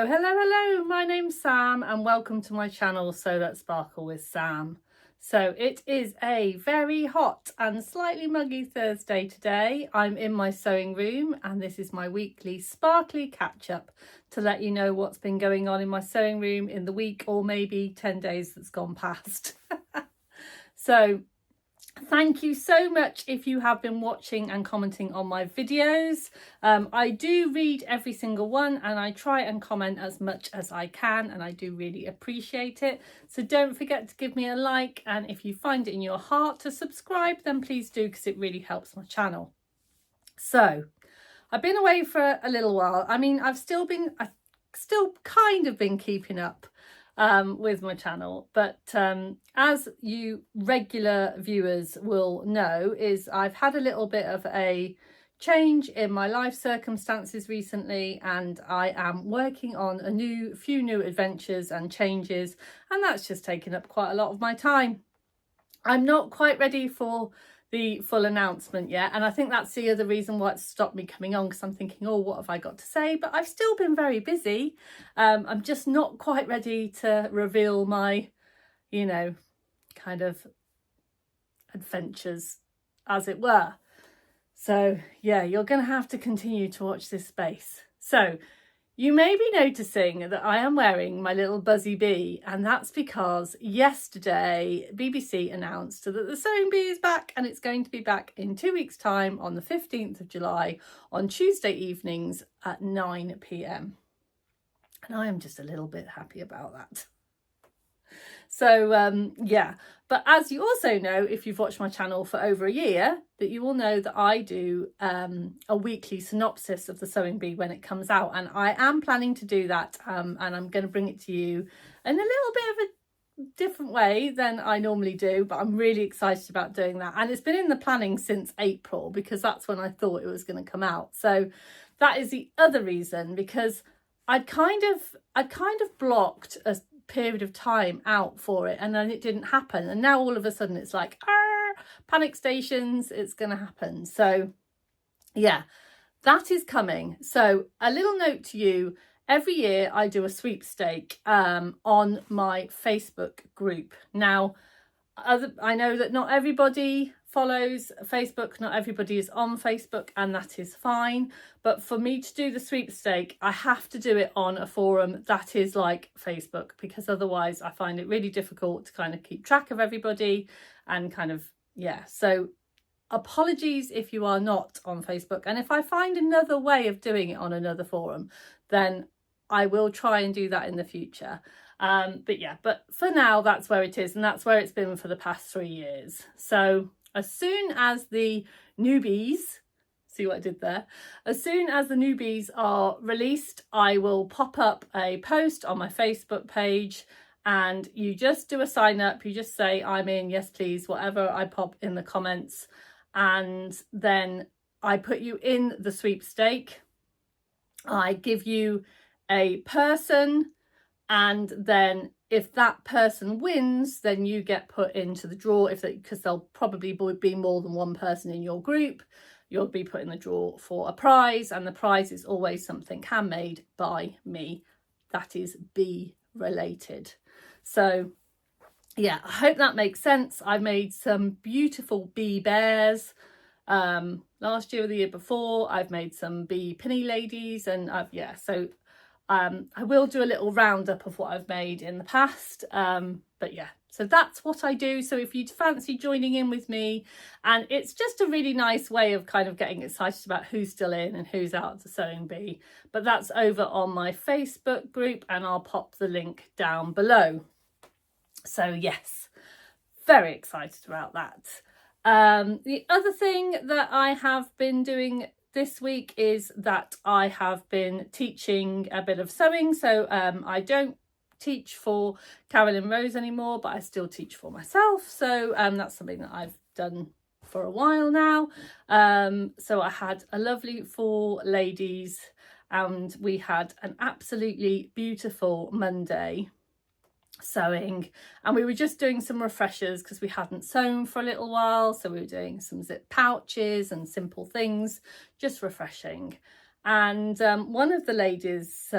Hello, my name's Sam and welcome to my channel So That Sparkle with Sam. So it is a very hot and slightly muggy Thursday today. I'm in my sewing room and this is my weekly sparkly catch up to let you know what's been going on in my sewing room in the week or maybe 10 days that's gone past. So thank you so much if you have been watching and commenting on my videos. I do read every single one and I try and comment as much as I can, and I do really appreciate it. So don't forget to give me a like, and if you find it in your heart to subscribe, then please do, because it really helps my channel. So I've been away for a little while. I mean, I've still kind of been keeping up with my channel, but as you regular viewers will know, is I've had a little bit of a change in my life circumstances recently, and I am working on a few new adventures and changes, and that's just taken up quite a lot of my time. I'm not quite ready for the full announcement yet, and I think that's the other reason why it stopped me coming on, because I'm thinking, oh, what have I got to say? But I've still been very busy. I'm just not quite ready to reveal my, kind of adventures, as it were. So yeah, you're going to have to continue to watch this space. So you may be noticing that I am wearing my little buzzy bee, and that's because yesterday BBC announced that the sewing bee is back, and it's going to be back in 2 weeks' time on the 15th of July on Tuesday evenings at 9 p.m. And I am just a little bit happy about that. So yeah, but as you also know, if you've watched my channel for over a year, that you will know that I do a weekly synopsis of the sewing bee when it comes out, and I am planning to do that, and I'm going to bring it to you in a little bit of a different way than I normally do, but I'm really excited about doing that. And it's been in the planning since April, because that's when I thought it was going to come out. So that is the other reason, because I'd kind of blocked a period of time out for it, and then it didn't happen, and now all of a sudden it's like panic stations, it's gonna happen. So yeah, that is coming. So a little note to you: every year I do a sweepstake on my Facebook group. Now I know that not everybody follows Facebook, not everybody is on Facebook, and that is fine. But for me to do the sweepstake, I have to do it on a forum that is like Facebook, because otherwise I find it really difficult to kind of keep track of everybody and kind of, yeah. So apologies if you are not on Facebook, and if I find another way of doing it on another forum, then I will try and do that in the future. But yeah, but for now, that's where it is, and that's where it's been for the past 3 years. So as soon as the newbies, see what I did there? As soon as the newbies are released, I will pop up a post on my Facebook page, and you just do a sign up. You just say, I'm in, yes please, whatever I pop in the comments, and then I put you in the sweepstake. I give you a person, and then if that person wins, then you get put into the draw, because there'll probably be more than one person in your group. You'll be put in the draw for a prize, and the prize is always something handmade by me that is bee related. So yeah, I hope that makes sense. I made some beautiful bee bears last year or the year before. I've made some bee pinny ladies, and I will do a little roundup of what I've made in the past, but yeah, so that's what I do. So if you'd fancy joining in with me, and it's just a really nice way of kind of getting excited about who's still in and who's out of the sewing bee, but that's over on my Facebook group, and I'll pop the link down below. So yes, very excited about that. The other thing that I have been doing this week is that I have been teaching a bit of sewing. So I don't teach for Carolyn Rose anymore, but I still teach for myself. So that's something that I've done for a while now. So I had a lovely 4 ladies, and we had an absolutely beautiful Monday sewing, and we were just doing some refreshers because we hadn't sewn for a little while. So we were doing some zip pouches and simple things, just refreshing. And one of the ladies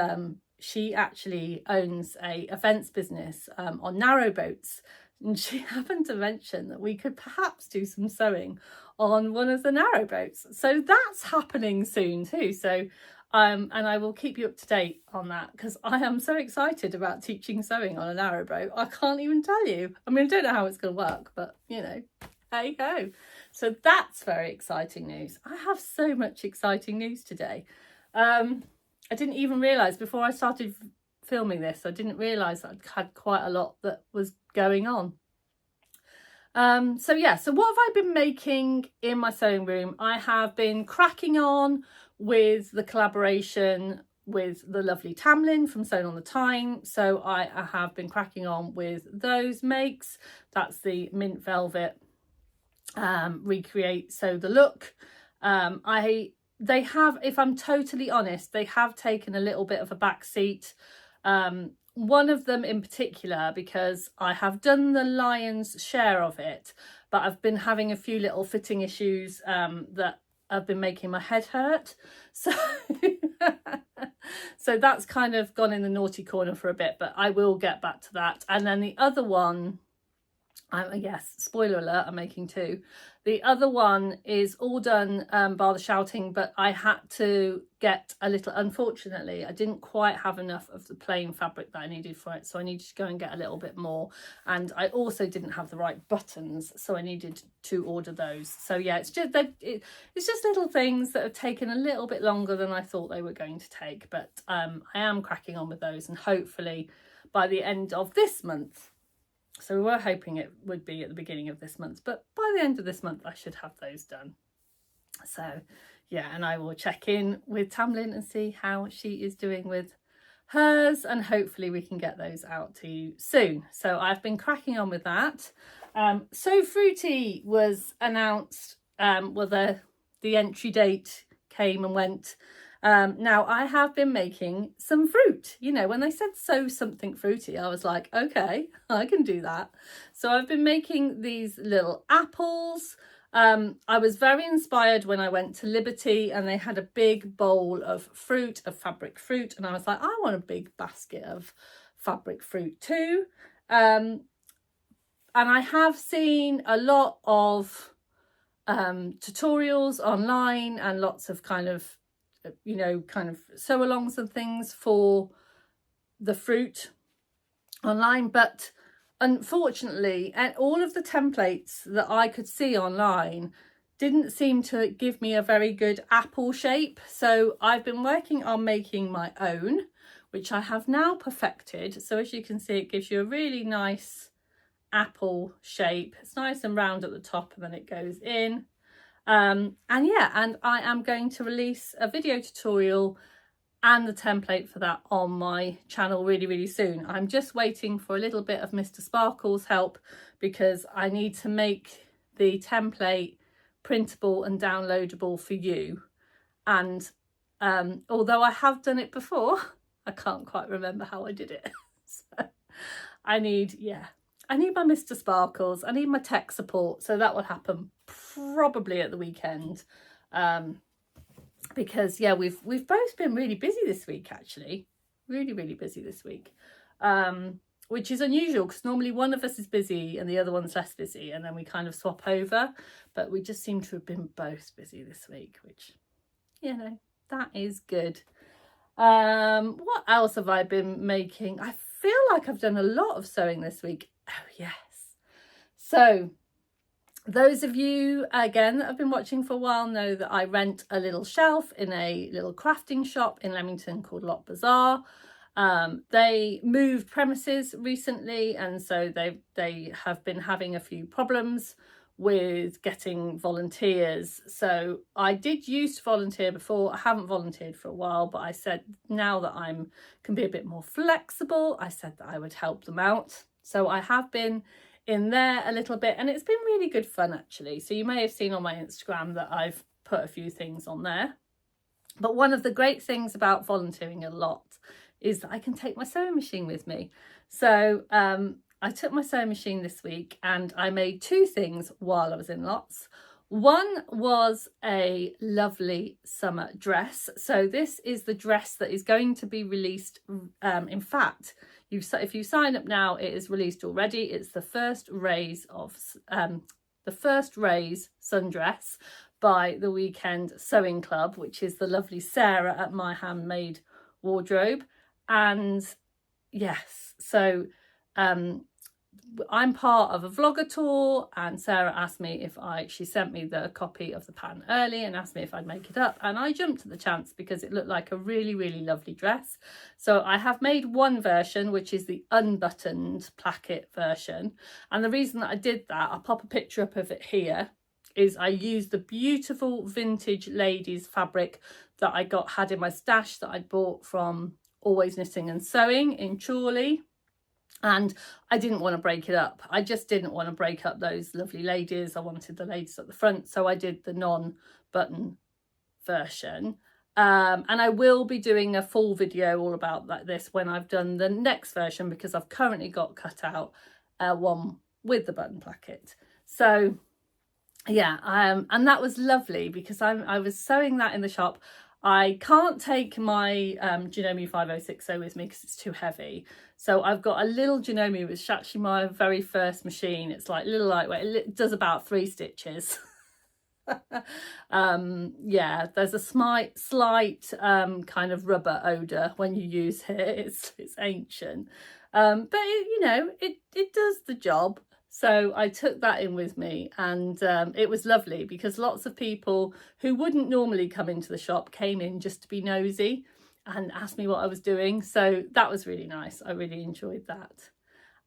she actually owns a events business on narrow boats, and she happened to mention that we could perhaps do some sewing on one of the narrow boats. So that's happening soon too. So and I will keep you up to date on that, because I am so excited about teaching sewing on a narrow boat. I can't even tell you. I mean, I don't know how it's going to work, but you know, there you go. So that's very exciting news. I have so much exciting news today. I didn't even realise before I started filming this, I didn't realise that I'd had quite a lot that was going on. So yeah, so what have I been making in my sewing room? I have been cracking on with the collaboration with the lovely Tamlin from Sewn on the Time. So I have been cracking on with those makes. That's the mint velvet recreate sew the look. They have, if I'm totally honest, they have taken a little bit of a back seat. One of them in particular, because I have done the lion's share of it, but I've been having a few little fitting issues that have been making my head hurt. So, so that's kind of gone in the naughty corner for a bit, but I will get back to that. And then the other one, yes, spoiler alert, I'm making two. The other one is all done bar the shouting, but I had to get a little, unfortunately, I didn't quite have enough of the plain fabric that I needed for it, so I needed to go and get a little bit more. And I also didn't have the right buttons, so I needed to order those. So yeah, it's just little things that have taken a little bit longer than I thought they were going to take, but I am cracking on with those, and hopefully by the end of this month. So we were hoping it would be at the beginning of this month, but by the end of this month I should have those done. So yeah, and I will check in with Tamlin and see how she is doing with hers, and hopefully we can get those out to you soon. So I've been cracking on with that. So Fruity was announced, well, the entry date came and went. Now I have been making some fruit. You know, when they said sew something fruity, I was like, okay, I can do that. So I've been making these little apples. I was very inspired when I went to Liberty and they had a big bowl of fruit, of fabric fruit, and I was like, I want a big basket of fabric fruit too. And I have seen a lot of tutorials online and lots of kind of, you know, kind of sew alongs and things for the fruit online, but unfortunately, and all of the templates that I could see online didn't seem to give me a very good apple shape. So I've been working on making my own, which I have now perfected. So as you can see, it gives you a really nice apple shape. It's nice and round at the top, and then it goes in. And yeah, and I am going to release a video tutorial and the template for that on my channel really soon. I'm just waiting for a little bit of Mr. Sparkle's help, because I need to make the template printable and downloadable for you. And although I have done it before, I can't quite remember how I did it. So I need my Mr. Sparkles, I need my tech support, so that will happen probably at the weekend. Because yeah, we've both been really busy this week, actually, really busy this week, which is unusual because normally one of us is busy and the other one's less busy, and then we kind of swap over, but we just seem to have been both busy this week, which, you know, that is good. What else have I been making? I feel like I've done a lot of sewing this week. Oh yes, so those of you, again, that have been watching for a while know that I rent a little shelf in a little crafting shop in Leamington called Lot Bazaar. They moved premises recently, and so they have been having a few problems with getting volunteers. So I did used to volunteer before. I haven't volunteered for a while, but I said now that can be a bit more flexible, I said that I would help them out. So I have been in there a little bit, and it's been really good fun, actually. So you may have seen on my Instagram that I've put a few things on there. But one of the great things about volunteering a lot is that I can take my sewing machine with me. So I took my sewing machine this week and I made two things while I was in Lots. One was a lovely summer dress. So this is the dress that is going to be released. In fact, if you sign up now, it is released already. It's the first rays sundress by the Weekend Sewing Club, which is the lovely Sarah at My Handmade Wardrobe. And yes, so I'm part of a vlogger tour, and Sarah asked me if she sent me the copy of the pattern early and asked me if I'd make it up, and I jumped at the chance because it looked like a really, really lovely dress. So I have made one version, which is the unbuttoned placket version, and the reason that I did that, I'll pop a picture up of it here, is I used the beautiful vintage ladies fabric that I had in my stash that I'd bought from Always Knitting and Sewing in Chorley. And I didn't want to break it up. I just didn't want to break up those lovely ladies. I wanted the ladies at the front, so I did the non-button version. And I will be doing a full video all about this when I've done the next version, because I've currently got cut out one with the button placket. So yeah, and that was lovely because I was sewing that in the shop. I can't take my Janome 5060 with me because it's too heavy. So I've got a little Janome, which is actually my very first machine. It's like little lightweight. It does about 3 stitches. Yeah, there's a slight kind of rubber odor when you use it. It's ancient, but it does the job. So I took that in with me, and it was lovely because lots of people who wouldn't normally come into the shop came in just to be nosy and asked me what I was doing. So that was really nice. I really enjoyed that.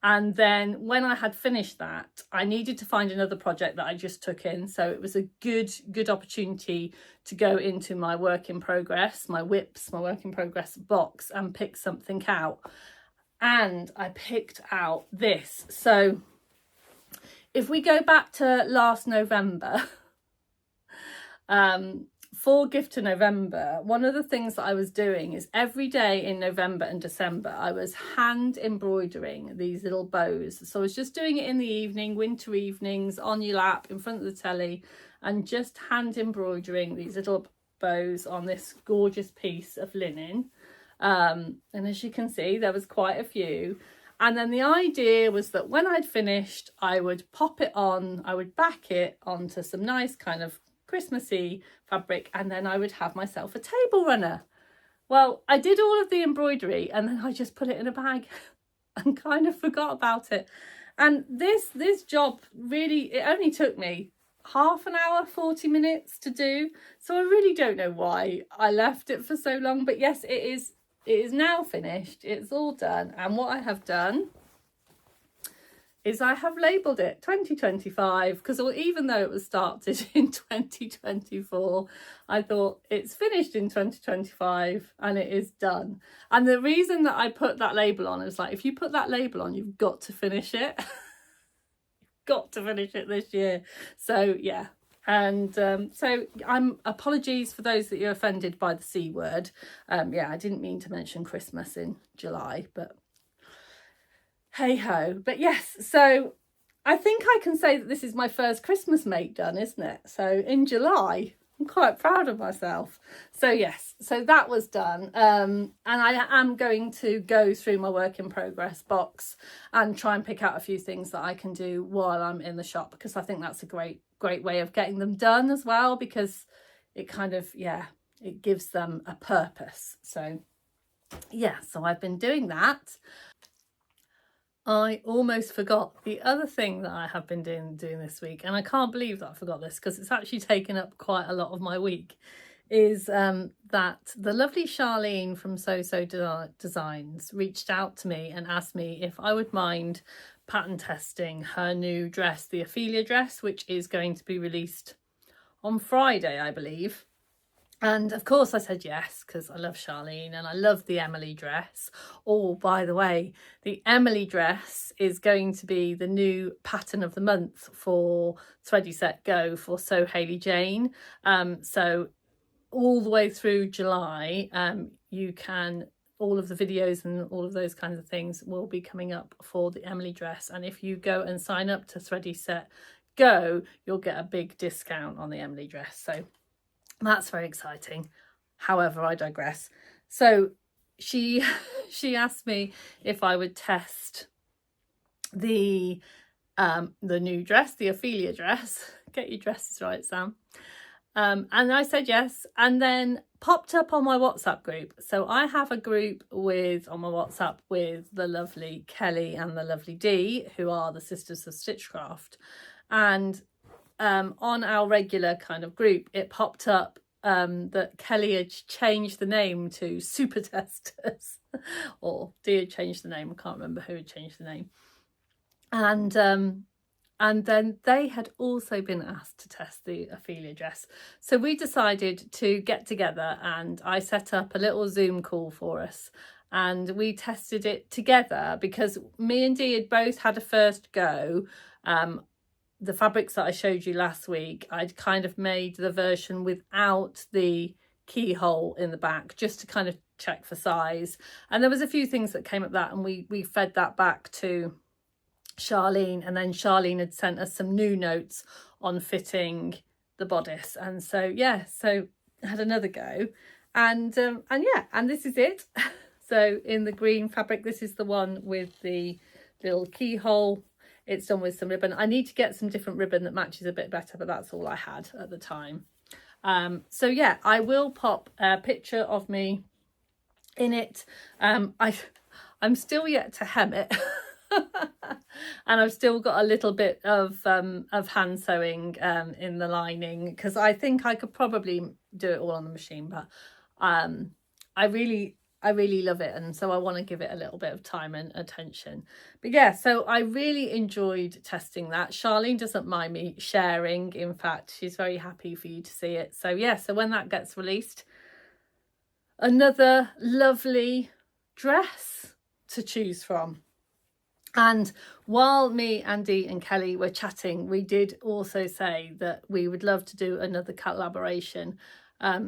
And then when I had finished that, I needed to find another project that I just took in. So it was a good opportunity to go into my work in progress, my WIPs, my work in progress box, and pick something out. And I picked out this. So if we go back to last November, for Gift to November, one of the things that I was doing is every day in November and December, I was hand embroidering these little bows. So I was just doing it in the evening, winter evenings, on your lap, in front of the telly, and just hand embroidering these little bows on this gorgeous piece of linen. And as you can see, there was quite a few. And then the idea was that when I'd finished, I would pop it on, I would back it onto some nice kind of Christmassy fabric, and then I would have myself a table runner. Well, I did all of the embroidery and then I just put it in a bag and kind of forgot about it. And this job really, it only took me half an hour, 40 minutes to do. So I really don't know why I left it for so long, but yes, it is now finished. It's all done. And what I have done is I have labelled it 2025, because even though it was started in 2024, I thought it's finished in 2025 and it is done. And the reason that I put that label on is like, if you put that label on, you've got to finish it. Got to finish it this year. So yeah. And so apologies for those that you're offended by the C word. Yeah, I didn't mean to mention Christmas in July, but hey ho. But yes, so I think I can say that this is my first Christmas make done, isn't it? So in July, I'm quite proud of myself. So yes, so that was done. And I am going to go through my work in progress box and try and pick out a few things that I can do while I'm in the shop, because I think that's a great way of getting them done as well, because it kind of, yeah, it gives them a purpose. So yeah, so I've been doing that. I almost forgot the other thing that I have been doing this week, and I can't believe that I forgot this because it's actually taken up quite a lot of my week, is that the lovely Charlene from So Designs reached out to me and asked me if I would mind pattern testing her new dress, the Ophelia dress, which is going to be released on Friday, I believe. And of course I said yes, because I love Charlene and I love the Emily dress. Oh, by the way, the Emily dress is going to be the new pattern of the month for Thready Set Go for So Hayley Jane. So all the way through July, you can, all of the videos and all of those kinds of things will be coming up for the Emily dress. And if you go and sign up to Thready Set go, you'll get a big discount on the Emily dress. So that's very exciting. However, I digress. So she asked me if I would test the new dress, the Ophelia dress. Get your dresses right, Sam. And I said yes, and then popped up on my WhatsApp group. So I have a group on my WhatsApp with the lovely Kelly and the lovely Dee, who are the Sisters of Stitchcraft. And on our regular kind of group, it popped up that Kelly had changed the name to Super Testers, or Dee had changed the name. I can't remember who had changed the name. And then they had also been asked to test the Ophelia dress. So we decided to get together, and I set up a little Zoom call for us. And we tested it together because me and Dee had both had a first go. The fabrics that I showed you last week, I'd kind of made the version without the keyhole in the back, just to kind of check for size. And there was a few things that came up that, and we fed that back to Charlene, and then Charlene had sent us some new notes on fitting the bodice. And so yeah, so I had another go, and yeah, and this is it. So in the green fabric, this is the one with the little keyhole. It's done with some ribbon. I need to get some different ribbon that matches a bit better, but that's all I had at the time. So yeah, I will pop a picture of me in it. I'm still yet to hem it. And I've still got a little bit of hand sewing in the lining, because I think I could probably do it all on the machine, but I really love it, and so I want to give it a little bit of time and attention. But yeah, so I really enjoyed testing that. Charlene doesn't mind me sharing. In fact, she's very happy for you to see it. So yeah, so when that gets released, another lovely dress to choose from. And while me, Andy and Kelly were chatting, we did also say that we would love to do another collaboration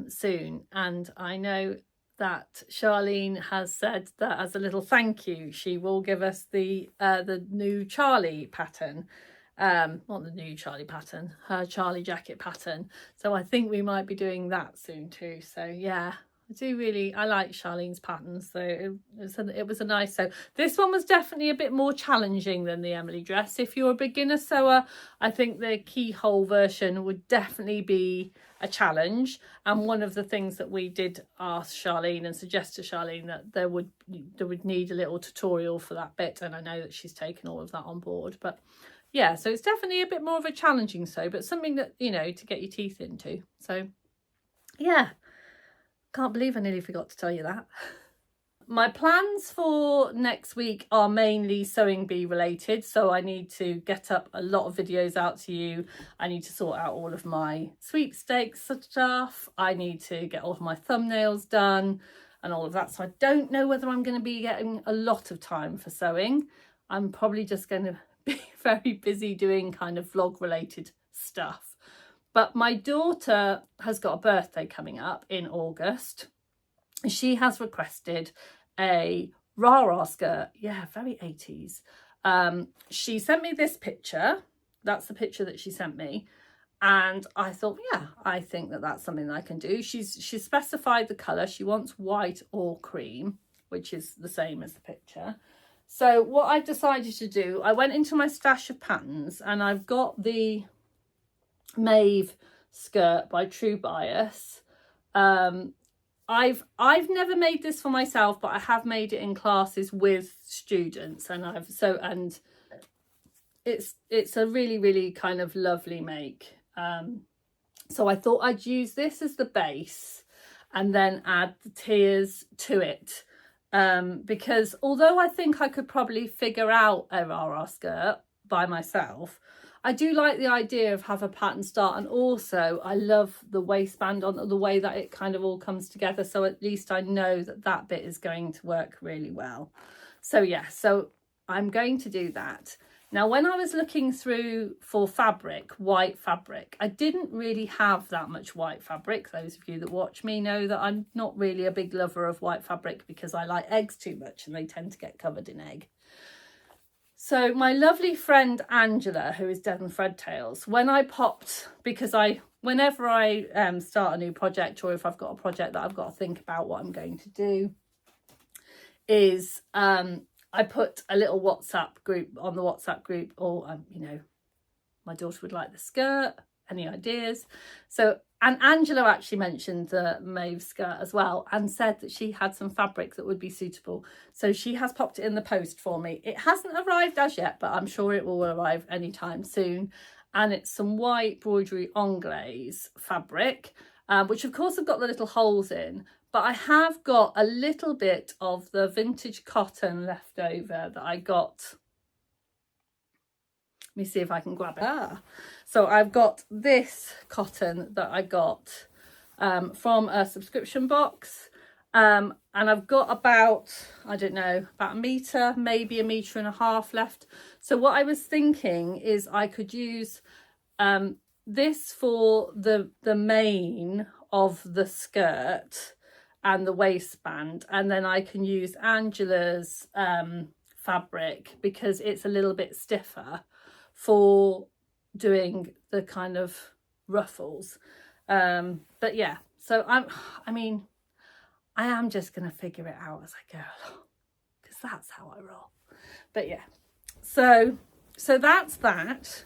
soon. And I know that Charlene has said that as a little thank you, she will give us the new Charlie pattern. Not the new Charlie pattern, her Charlie jacket pattern. So I think we might be doing that soon too. So yeah, I like Charlene's patterns, so it was a nice sew. This one was definitely a bit more challenging than the Emily dress. If you're a beginner sewer, I think the keyhole version would definitely be a challenge. And one of the things that we did ask Charlene and suggest to Charlene that there would need a little tutorial for that bit, and I know that she's taken all of that on board. But yeah, so it's definitely a bit more of a challenging sew, but something that, you know, to get your teeth into. So yeah. Can't believe I nearly forgot to tell you that. My plans for next week are mainly sewing bee related, so I need to get up a lot of videos out to you. I need to sort out all of my sweepstakes stuff. I need to get all of my thumbnails done and all of that. So I don't know whether I'm going to be getting a lot of time for sewing. I'm probably just going to be very busy doing kind of vlog related stuff. But my daughter has got a birthday coming up in August. She has requested a rah-rah skirt. Yeah, very 80s. She sent me this picture. That's the picture that she sent me. And I thought, yeah, I think that that's something that I can do. She's specified the colour. She wants white or cream, which is the same as the picture. So what I decided to do, I went into my stash of patterns, and I've got the Maeve skirt by True Bias. I've never made this for myself, but I have made it in classes with students, and it's a really kind of lovely make. So I thought I'd use this as the base and then add the tiers to it, because although I think I could probably figure out a rah-rah skirt by myself, I do like the idea of have a pattern start, and also I love the waistband on the way that it kind of all comes together, so at least I know that that bit is going to work really well. So yeah, so I'm going to do that. Now, when I was looking through for fabric, white fabric, I didn't really have that much white fabric. Those of you that watch me know that I'm not really a big lover of white fabric because I like eggs too much and they tend to get covered in egg. So my lovely friend Angela, who is Devon Threadtails, when I popped, because whenever I start a new project, or if I've got a project that I've got to think about what I'm going to do, is I put a little WhatsApp group on the WhatsApp group, or you know, my daughter would like the skirt, any ideas? So, and Angela actually mentioned the mauve skirt as well, and said that she had some fabric that would be suitable. So she has popped it in the post for me. It hasn't arrived as yet, but I'm sure it will arrive anytime soon. And it's some white broderie anglaise fabric, which of course have got the little holes in, but I have got a little bit of the vintage cotton left over that I got. Let me see if I can grab it. So I've got this cotton that I got from a subscription box. And I've got about, I don't know, about a metre, maybe a metre and a half left. So what I was thinking is I could use this for the mane of the skirt and the waistband. And then I can use Angela's fabric, because it's a little bit stiffer, for doing the kind of ruffles. But yeah, so I mean, I am just going to figure it out as I go, because that's how I roll. But yeah, so that's that.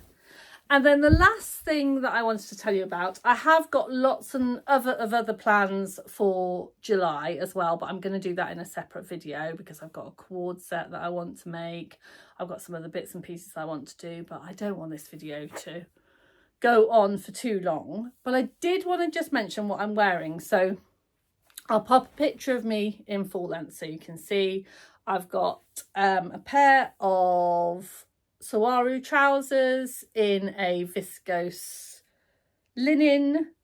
And then the last thing that I wanted to tell you about, I have got lots of other plans for July as well, but I'm going to do that in a separate video, because I've got a cord set that I want to make. I've got some other bits and pieces I want to do, but I don't want this video to go on for too long. But I did want to just mention what I'm wearing. So I'll pop a picture of me in full length so you can see. I've got a pair of Sawaru trousers in a viscose linen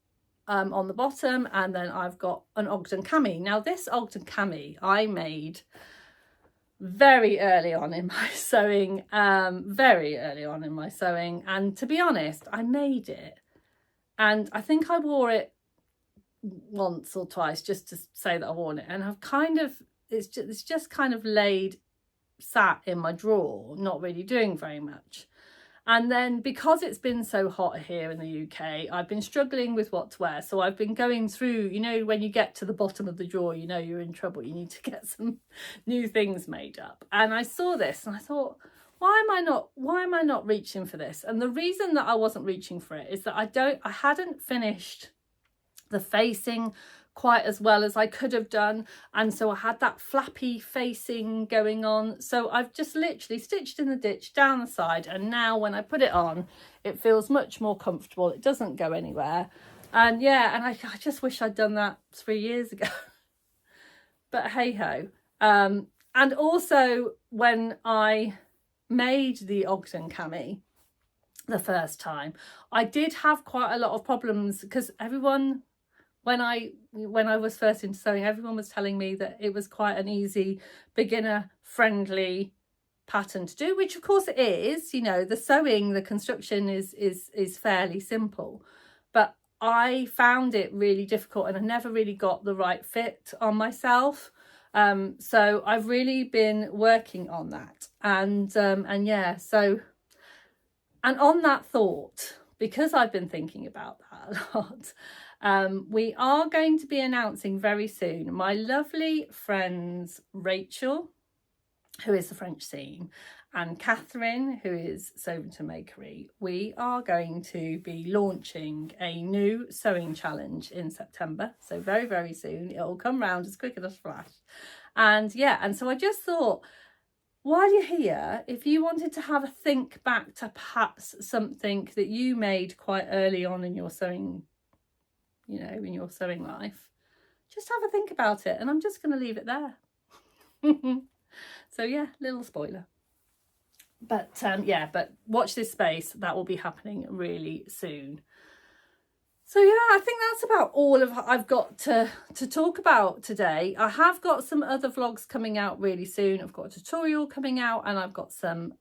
on the bottom, and then I've got an Ogden cami. Now this Ogden cami I made very early on in my sewing, and to be honest, I made it and I think I wore it once or twice just to say that I worn it, and I've kind of, it's just kind of sat in my drawer, not really doing very much. And then because it's been so hot here in the UK, I've been struggling with what to wear. So I've been going through, you know, when you get to the bottom of the drawer, you know you're in trouble. You need to get some new things made up. And I saw this and I thought, why am I not reaching for this? And the reason that I wasn't reaching for it is that I hadn't finished the facing quite as well as I could have done, and so I had that flappy facing going on. So I've just literally stitched in the ditch down the side, and now when I put it on it feels much more comfortable. It doesn't go anywhere, and yeah, and I just wish I'd done that 3 years ago. But hey ho. And also when I made the Ogden cami the first time, I did have quite a lot of problems, because everyone, when I was first into sewing, everyone was telling me that it was quite an easy, beginner friendly pattern to do, which of course it is. You know, the sewing, the construction is fairly simple, but I found it really difficult and I never really got the right fit on myself. So I've really been working on that, and yeah, so, and on that thought, because I've been thinking about that a lot, we are going to be announcing very soon, my lovely friends Rachel, who is the French seam, and Catherine, who is Sovereign Makery, we are going to be launching a new sewing challenge in September. So very, very soon. It'll come round as quick as a flash. And yeah, and so I just thought, while you're here, if you wanted to have a think back to perhaps something that you made quite early on in your sewing, you know, in your sewing life, just have a think about it. And I'm just going to leave it there. So yeah, little spoiler. But yeah, but watch this space. That will be happening really soon. So yeah, I think that's about all I've got to talk about today. I have got some other vlogs coming out really soon. I've got a tutorial coming out, and I've got some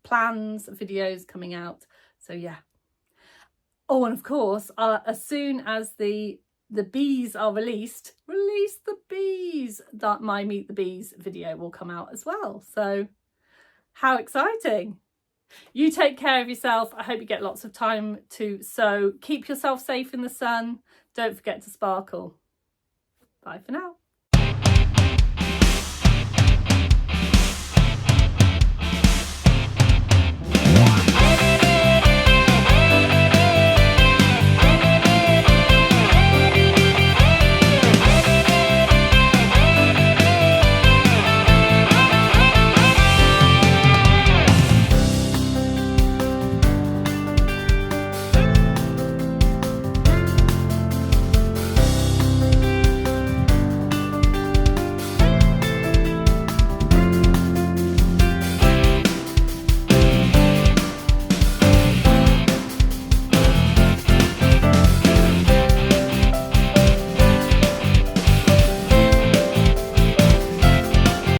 plans, videos coming out. So yeah. Oh, and of course, as soon as the bees are release the bees, that my Meet the Bees video will come out as well. So How exciting. You take care of yourself. I hope you get lots of time to sew. Keep yourself safe in the sun. Don't forget to sparkle. Bye for now.